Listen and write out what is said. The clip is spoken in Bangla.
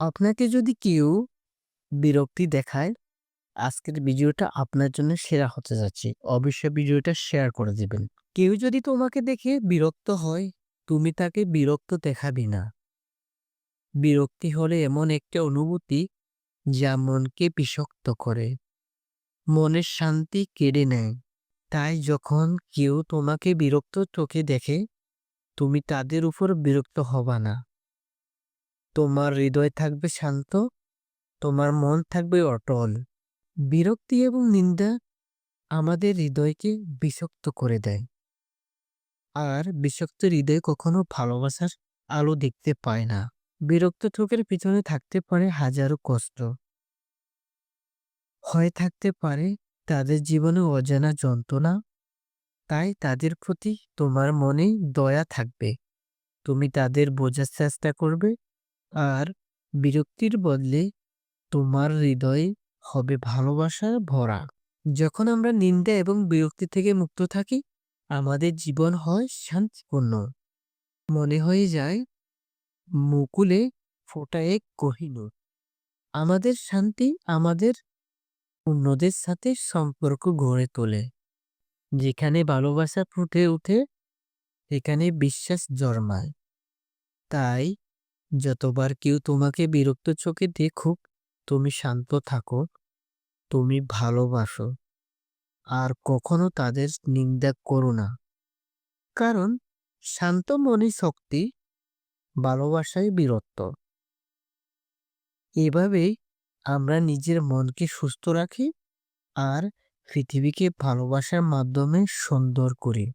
আপনাকে যদি কেউ বিরক্তি দেখায়, আজকের ভিডিওটা আপনার জন্য সেরা হতে যাচ্ছে। অবশ্যই ভিডিওটা শেয়ার করে দিবেন। কেউ যদি তোমাকে দেখে বিরক্ত হয়, তুমি তাকে বিরক্ত দেখাবি না। বিরক্তি হলে এমন একটা অনুভূতি যা মনকে বিষাক্ত করে, মনের শান্তি কেড়ে নেয়। তাই যখন কেউ তোমাকে বিরক্ত চোখে দেখে, তুমি তাদের উপর বিরক্ত হবা না। তোমার হৃদয় থাকবে শান্ত, তোমার মন থাকবে অটল। বিরক্তি এবং নিন্দা আমাদের হৃদয়কে বিষাক্ত করে দেয়, আর বিষাক্ত হৃদয় কখনো ভালোবাসার আলো দেখতে পায় না। বিরক্ত চোখের পিছনে থাকতে পারে হাজারো কষ্ট, হয়ে থাকতে পারে তাদের জীবনে অজানা যন্ত্রণা। তাই তাদের প্রতি তোমার মনে দয়া থাকবে, তুমি তাদের বোঝার চেষ্টা করবে, আর বিরক্তির বদলে তোমার হৃদয় হবে ভালোবাসার ভরা। যখন আমরা নিন্দা এবং বিরক্তি থেকে মুক্ত থাকি, আমাদের জীবন হয় শান্তিপূর্ণ। মনে হয়ে যায় মুকুলে ফোটা এক কোহিনূর। আমাদের শান্তি আমাদের অন্যদের সাথে সম্পর্ক গড়ে তোলে। যেখানে ভালোবাসা ফুটে ওঠে, সেখানে বিশ্বাস জন্মায়। তাই যতবার কেউ তোমাকে বিরক্ত চোখে দেখুক, তুমি শান্ত থাকো, তুমি ভালোবাসো, আর কখনো তাদের নিন্দা করো না। কারণ শান্ত মনে শক্তি, ভালোবাসায় বীরত্ব। এভাবেই আমরা নিজের মনকে সুস্থ রাখি, আর পৃথিবীকে ভালোবাসার মাধ্যমে সুন্দর করি।